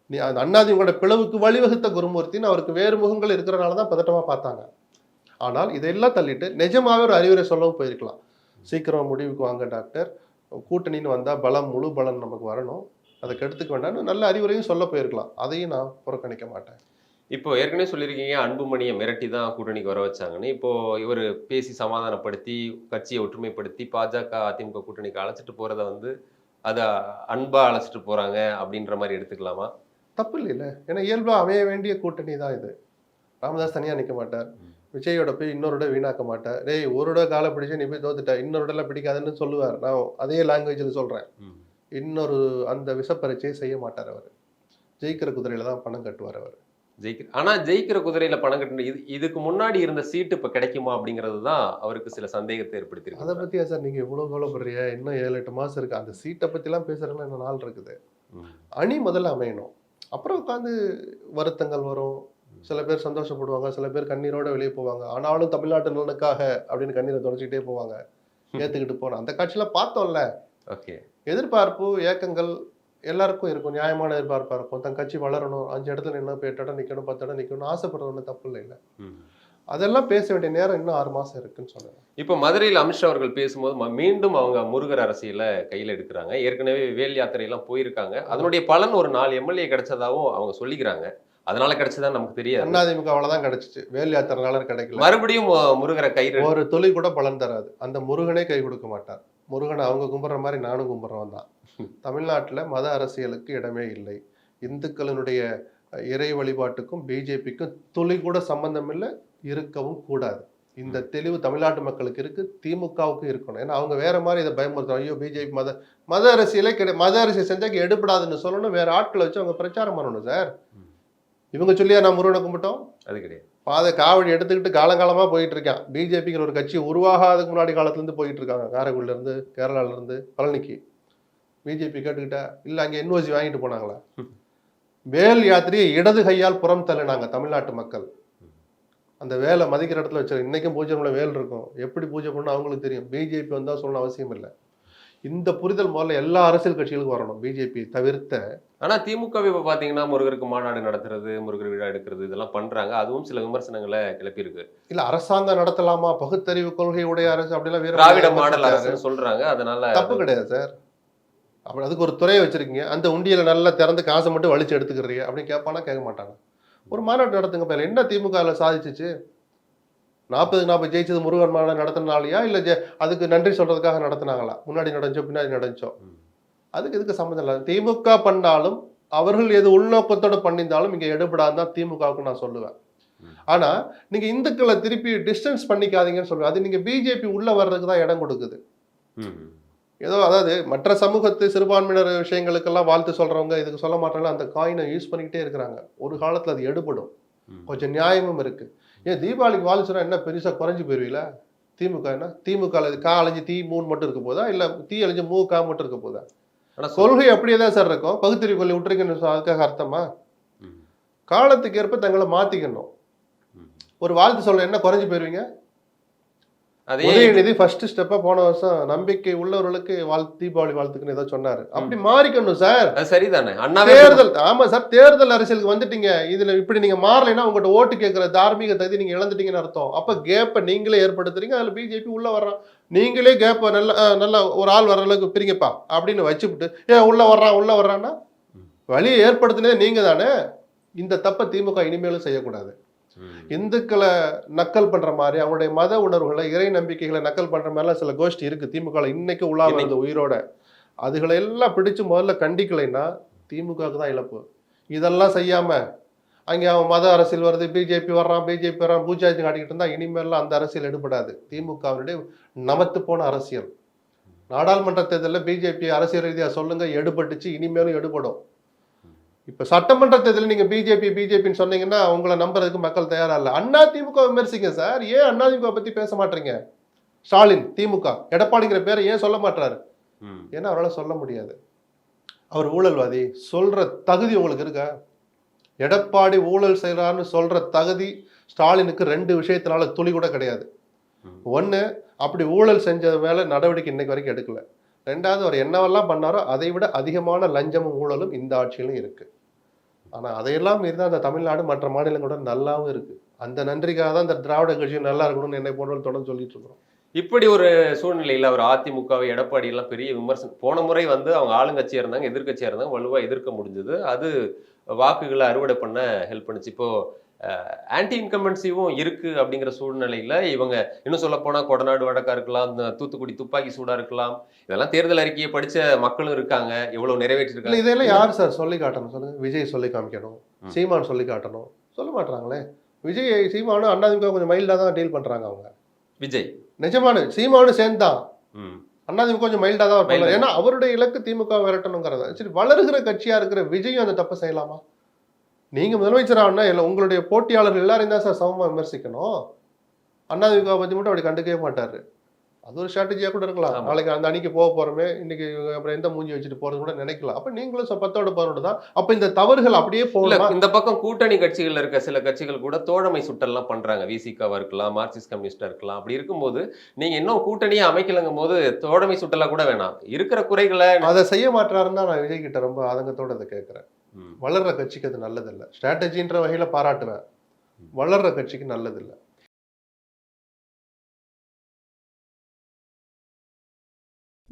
Speaker 2: நீ அந்த அண்ணாதிமுக பிளவுக்கு வழிவகுத்த குருமூர்த்தின்னு அவருக்கு வேறு முகங்கள் இருக்கிறனாலதான் பதட்டமா பார்த்தாங்க. ஆனால் இதையெல்லாம் தள்ளிட்டு நிஜமாவே ஒரு அறிவுரை சொல்லவும் போயிருக்கலாம். சீக்கிரம் முடிவுக்கு வாங்க டாக்டர், கூட்டணின்னு வந்தா பலம், முழு பலம் நமக்கு வரணும், அதை கெடுத்துக்க வேண்டாம்னு நல்ல அறிவுரையும் சொல்ல போயிருக்கலாம். அதையும் நான் புறக்கணிக்க மாட்டேன்.
Speaker 1: இப்போ ஏற்கனவே சொல்லியிருக்கீங்க அன்புமணியை மிரட்டி தான் கூட்டணிக்கு வர வச்சாங்கன்னு. இப்போ இவர் பேசி சமாதானப்படுத்தி கட்சியை ஒற்றுமைப்படுத்தி பாஜக அதிமுக கூட்டணிக்கு அழைச்சிட்டு போறத வந்து அதை அன்பா அழைச்சிட்டு போறாங்க அப்படின்ற மாதிரி எடுத்துக்கலாமா?
Speaker 2: தப்பு இல்லைல்ல. ஏன்னா இயல்பா அமைய வேண்டிய கூட்டணி தான் இது. ராமதாஸ் தனியா நிற்க மாட்டார், விஜயோட போய் இன்னொரு வீணாக்க மாட்டார். டேய் ஒரு காலை பிடிச்சு நீ போய் தோத்துட்ட, இன்னொரு பிடிக்காதுன்னு சொல்லுவார். நான் அதே லாங்குவேஜில் சொல்றேன். இன்னொரு அந்த விஷப்பரீட்சையை செய்ய மாட்டார். அவர் ஜெயிக்கிற குதிரையில தான் பணம் கட்டுவார். அவர்
Speaker 1: ஜெயிக்கிற குதிரையில பணம் கட்டணும். இதுக்கு முன்னாடி இருந்த சீட்டு இப்ப கிடைக்குமா அப்படிங்கிறது தான் அவருக்கு சில சந்தேகத்தை ஏற்படுத்திருக்கு.
Speaker 2: அதை பத்தியா சார் நீங்க இவ்வளவு கவலைப்படுறீங்க? இன்னும் 7-8 மாசம் இருக்கு. அந்த சீட்டை பத்தி எல்லாம் பேசுறதுன்னா இன்னும் நாள் இருக்குது. அணி முதல்ல அமையணும், அப்புறம் உட்காந்து வருத்தங்கள் வரும். சில பேர் சந்தோஷப்படுவாங்க, சில பேர் கண்ணீரோட வெளியே போவாங்க. ஆனாலும் தமிழ்நாட்டு நலனுக்காக அப்படின்னு கண்ணீரை தொடச்சிக்கிட்டே போவாங்க. ஏத்துக்கிட்டு போன அந்த காட்சியெல்லாம் பார்த்தோம்ல.
Speaker 1: ஓகே,
Speaker 2: எதிர்பார்ப்பு ஏக்கங்கள் எல்லாருக்கும் இருக்கும், நியாயமான எதிர்பார்ப்பா இருக்கும். தன் கட்சி வளரணும், 5 இடத்துல நின்று 8 இடம் நிக்கணும், 10 இடம் நிக்கணும்னு ஆசைப்படுறது ஒன்றும் தப்பு இல்லை. அதெல்லாம் பேச வேண்டிய நேரம் இன்னும் 6 மாசம் இருக்குன்னு சொல்லுவேன்.
Speaker 1: இப்போ மதுரையில் அமித்ஷா அவர்கள் பேசும்போது மீண்டும் அவங்க முருகர் அரசியலை கையில் எடுக்கிறாங்க. ஏற்கனவே வேல் யாத்திரையெல்லாம் போயிருக்காங்க. அதனுடைய பலன் ஒரு 4 எம்எல்ஏ கிடைச்சதாகவும் அவங்க சொல்லிக்கிறாங்க. அதனால கிடைச்சதா நமக்கு தெரியாது.
Speaker 2: அதிமுக அவ்வளவுதான் கிடைச்சிச்சு, வேல் யாத்திரைனால கிடைக்கல.
Speaker 1: மறுபடியும் முருகரை கை
Speaker 2: ஒரு துளி கூட பலன் தராது. அந்த முருகனே கை கொடுக்க மாட்டார். முருகனை அவங்க கும்பிட்ற மாதிரி நானும் கும்பிட்றவன் தான். தமிழ்நாட்டில் மத அரசியலுக்கு இடமே இல்லை. இந்துக்களினுடைய இறை வழிபாட்டுக்கும் பிஜேபிக்கும் துளி கூட சம்பந்தம் இல்லை, இருக்கவும் கூடாது. இந்த தெளிவு தமிழ்நாட்டு மக்களுக்கு இருக்கு, திமுகவுக்கு இருக்கணும். ஏன்னா அவங்க வேற மாதிரி இதை பயமுறுத்தும். ஐயோ பிஜேபி மத அரசியலே மத அரசியல் செஞ்சா எடுபடாதுன்னு சொல்லணும். வேற ஆட்களை வச்சு அவங்க பிரச்சாரம் பண்ணணும் சார். இவங்க சொல்லியா நான் முருகனை கும்பிட்டோம்? அது கிடையாது. பாதை காவடி எடுத்துக்கிட்டு காலங்காலமா போயிட்டு இருக்கான். பிஜேபிங்கிற ஒரு கட்சி உருவாகாததுக்கு முன்னாடி காலத்துல இருந்து போயிட்டு இருக்காங்க. காரைக்குடில இருந்து, கேரளால இருந்து, பழனிக்கு. பிஜேபி கேட்டுக்கிட்டா இல்ல அங்க என்ஓசி வாங்கிட்டு போனாங்களா? வேல் யாத்திரையை இடது கையால் புறம் தள்ளினாங்க தமிழ்நாட்டு மக்கள். அந்த வேலை மதிக்கிற இடத்துல வச்சிருக்க. இன்னைக்கும் பூஜை பண்ண வேல் இருக்கும். எப்படி பூஜை பண்ணணும் அவங்களுக்கு தெரியும். பிஜேபி வந்தால் சொல்லணும் அவசியம் இல்லை. இந்த புரிதல் முதல்ல எல்லா அரசியல் கட்சிகளுக்கும் வரணும், பிஜேபி தவிர்த்த.
Speaker 1: ஆனா திமுகவை இப்ப பாத்தீங்கன்னா முருகருக்கு மாநாடு நடத்துறது, முருகர் விழா எடுக்கிறது இதெல்லாம் பண்றாங்க. அதுவும் சில விமர்சனங்களை கிளப்பியிருக்கு.
Speaker 2: இல்ல அரசாங்கம் நடத்தலாமா, பகுத்தறிவு கொள்கையுடைய அரசு அப்படிலாம் வேற
Speaker 1: திராவிட மாடல் அரசுன்னு சொல்றாங்க. அதனால
Speaker 2: தப்பு கிடையாது சார். அப்படி அதுக்கு ஒரு துறையை வச்சிருக்கீங்க. அந்த உண்டியலை நல்லா திறந்து காசை மட்டும் வலிச்சு எடுத்துக்கிறீங்க அப்படின்னு கேட்பானா? கேட்க மாட்டாங்க. ஒரு மாநாடு நடத்துங்க. பேர் என்ன திமுக சாதிச்சிச்சு? 40 ஜெயிச்சது முருகன் மாநாடு நடத்தினாலையா இல்லை அதுக்கு நன்றி சொல்றதுக்காக நடத்தினாங்களா? முன்னாடி நடந்தோ பின்னாடி நடந்தோ? அதுக்கு இதுக்கு சம்மந்தம் இல்லை. திமுக பண்ணாலும் அவர்கள் எது உள்நோக்கத்தோடு பண்ணியிருந்தாலும் இங்கே எடுபடாது தான் திமுகவுக்கு நான் சொல்லுவேன். ஆனா நீங்க இந்துக்களை திருப்பி டிஸ்டன்ஸ் பண்ணிக்காதீங்கன்னு சொல்லுவேன். அது நீங்க பிஜேபி உள்ள வர்றதுக்கு தான் இடம் கொடுக்குது. ஏதோ அதாவது மற்ற சமூகத்து சிறுபான்மையினர் விஷயங்களுக்கெல்லாம் வாழ்த்து சொல்றவங்க இதுக்கு சொல்ல மாட்டாங்க. அந்த காயினை யூஸ் பண்ணிக்கிட்டே இருக்கிறாங்க. ஒரு காலத்துல அது எடுபடும். கொஞ்சம் நியாயமும் இருக்கு. ஏன் தீபாவளிக்கு வாழ்த்து சொன்னா என்ன பெருசா குறைஞ்சு போயிருவீங்களா? திமுக என்ன திமுக கா அழிஞ்சு தீ மூணு மட்டும் இருக்க போதா, இல்ல தீ அழிஞ்சு கா மட்டும் இருக்க போதா? கொள்கை அப்படியே தான் சார் இருக்கும். பகுத்தறிவு கொள்கை விட்டுருக்கணும் அதுக்காக அர்த்தமா? காலத்துக்கு ஏற்ப தங்களை மாத்திக்கணும். ஒரு வாழ்த்து சொல்ல என்ன குறைஞ்சு போயிருவீங்க? உதயநிதி ஃபர்ஸ்ட் ஸ்டெப்பா போன வருஷம் நம்பிக்கை உள்ளவர்களுக்கு தீபாவளி வாழ்த்துக்குன்னு ஏதோ சொன்னாரு. அப்படி மாறிக்கணும் சார்.
Speaker 1: சரிதானே.
Speaker 2: தேர்தல் ஆமா சார், தேர்தல் அரசியலுக்கு வந்துட்டீங்க. இதுல இப்படி நீங்க மாறலைன்னா உங்கள்கிட்ட ஓட்டு கேட்கிற தார்மீக தகுதி நீங்க இழந்துட்டீங்கன்னு அர்த்தம். அப்ப கேப்பை நீங்களே ஏற்படுத்துறீங்க. அதுல பிஜேபி உள்ள வர்றான். நீங்களே கேப்ப நல்ல ஒரு ஆள் வர்ற அளவுக்கு பிரிங்கப்பா அப்படின்னு வச்சுவிட்டு உள்ள வர்றான்னா வழியை ஏற்படுத்தினதே நீங்க தானே. இந்த தப்பை திமுக இனிமேலும் செய்யக்கூடாது. இந்துக்களை நக்கல் பண்ற மாதிரி, அவங்களுடைய மத உணர்வுகளை, இறை நம்பிக்கைகளை நக்கல் பண்ற மாதிரிலாம் சில கோஷ்டி இருக்கு திமுக இன்னைக்கு உலா வருது உயிரோட. அதுகளை எல்லாம் பிடிச்சு முதல்ல கண்டிக்கலைன்னா திமுகவுக்கு தான் இழப்பு. இதெல்லாம் செய்யாம அங்கே அவன் மத அரசியல் வருது, பிஜேபி வர்றான் பூஜாச்சி காட்டிக்கிட்டு இருந்தா இனிமேலாம் அந்த அரசியல் எடுபடாது. திமுகவினுடைய நமத்து போன அரசியல். நாடாளுமன்ற தேர்தலில் பிஜேபி அரசியல் ரீதியாக சொல்லுங்க எடுபட்டுச்சு, இனிமேலும் எடுபடும். இப்ப சட்டமன்ற தேர்தலில் நீங்க பிஜேபின்னு சொன்னீங்கன்னா உங்களை நம்புறதுக்கு மக்கள் தயாரா இல்லை. அண்ணா திமுக விமர்சிங்க சார். ஏன் அண்ணா திமுக பத்தி பேச மாட்டீங்க? ஸ்டாலின் திமுக எடப்பாடிங்கிற பேரை ஏன் சொல்ல மாட்டாரு? ஏன்னா அவரால் சொல்ல முடியாது. அவர் ஊழல்வாதி சொல்ற தகுதி உங்களுக்கு இருக்கா? எடப்பாடி ஊழல் செய்யறான்னு சொல்ற தகுதி ஸ்டாலினுக்கு 2 விஷயத்தினால துளி கூட கிடையாது. ஒண்ணு, அப்படி ஊழல் செஞ்ச மேல நடவடிக்கை இன்னைக்கு வரைக்கும் எடுக்கல. 2வது, அவர் என்னவெல்லாம் பண்ணாரோ அதை விட அதிகமான லஞ்சமும் ஊழலும் இந்த ஆட்சியிலும் இருக்கு. ஆனா அதையெல்லாம் மீறிதான் அந்த தமிழ்நாடு மற்ற மாநிலங்களோட நல்லாவும் இருக்கு. அந்த நன்றிக்காக தான் இந்த திராவிட கட்சியும் நல்லா இருக்கணும்னு என்னை போன்றவர்கள் தொடர்ந்து சொல்லிட்டு இருக்கிறோம்.
Speaker 1: இப்படி ஒரு சூழ்நிலையில் அவர் அதிமுகவை எடப்பாடி எல்லாம் பெரிய விமர்சனம். போன முறை அவங்க ஆளுங்கட்சியா இருந்தாங்க, எதிர்கட்சியா இருந்தாங்க, வலுவா எதிர்க்க முடிஞ்சது. அது வாக்குகளை அறுவடை பண்ண ஹெல்ப் பண்ணுச்சு. இப்போ ஆன்டி இன்கம்பன்சிவும் இருக்கு. அப்படிங்கிற சூழ்நிலையில இவங்க இன்னும் சொல்ல போனா கொடநாடு வழக்கா இருக்கலாம், தூத்துக்குடி துப்பாக்கி சூடா இருக்கலாம், இதெல்லாம் தேர்தல் அறிக்கையை படிச்ச மக்களும் இருக்காங்க, எவ்வளவு நிறைவேற்றிருக்காங்க.
Speaker 2: இதெல்லாம் யார் சார் சொல்லி காட்டணும் சொல்லுங்க? விஜய் சொல்லி காமிக்கணும், சீமான் சொல்லி காட்டணும். சொல்ல மாட்டாங்களே. விஜய் சீமானும் அண்ணாதிமுக கொஞ்சம் மைல்டா தான் டீல் பண்றாங்க. அவங்க விஜய் நிஜமான சீமானும் சேர்ந்தான். அண்ணாதிமுக கொஞ்சம் மைல்டா தான் பண்ணல. ஏன்னா அவருடைய இலக்கு திமுக விரட்டணுங்கிறத. சரி, வளர்கிற கட்சியா இருக்கிற விஜயும் அந்த தப்பு செய்யலாமா? நீங்க முதலமைச்சர் ஆனா உங்களுடைய போட்டியாளர்கள் எல்லாரையும் தான் சார் சமமா விமர்சிக்கணும். அண்ணாதிமுக பத்தி மட்டும் அப்படி கண்டுக்கவே மாட்டாரு. அது ஒரு ஸ்ட்ராட்டஜியா கூட இருக்கலாம். நாளைக்கு அந்த அணிக்கு போக போறோமே, இன்னைக்கு அப்புறம் எந்த மூஞ்சி வச்சுட்டு போறது கூட நினைக்கலாம். அப்ப நீங்களும் 10 தான். அப்ப இந்த தவறுகள் அப்படியே போகல. இந்த பக்கம் கூட்டணி கட்சிகள் இருக்க சில கட்சிகள் கூட தோழமை சுட்டெல்லாம் பண்றாங்க. விசிகாவா இருக்கலாம், மார்க்சிஸ்ட் கம்யூனிஸ்டா இருக்கலாம். அப்படி இருக்கும்போது நீங்க இன்னும் கூட்டணியே அமைக்கலங்கும் போது தோழமை சுட்டெல்லாம் கூட வேணாம். இருக்கிற குறைகளை அதை செய்ய மாட்டாருன்னு தான் நான் விஜய் கிட்ட ரொம்ப ஆதங்கத்தோட அதை கேட்கிறேன். வளர்ற கட்சிக்கு அது நல்லதில்லை. ஸ்ட்ராட்டஜின்ற வகையில பாராட்டுவேன். வளர்ற கட்சிக்கு நல்லதில்லை.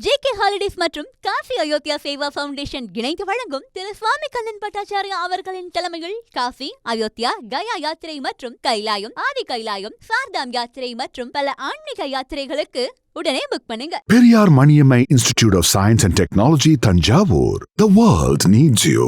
Speaker 3: ஜேகே ஹாலிடேஸ் மற்றும் காசி அயோத்தியா சேவா ஃபவுண்டேஷன் இணைந்து வழங்கும் திரு சுவாமி கண்ணன் பட்டாச்சாரியா அவர்களின் தலைமையில் காசி, அயோத்தியா, கயா யாத்திரை மற்றும் கைலாயம், ஆதி கைலாயம், சார்தாம் யாத்திரை மற்றும் பல ஆன்மீக யாத்திரைகளுக்கு உடனே புக் பண்ணுங்க.
Speaker 4: Periyar Maniammai Institute of Science and Technology, Tanjavur. The world needs you.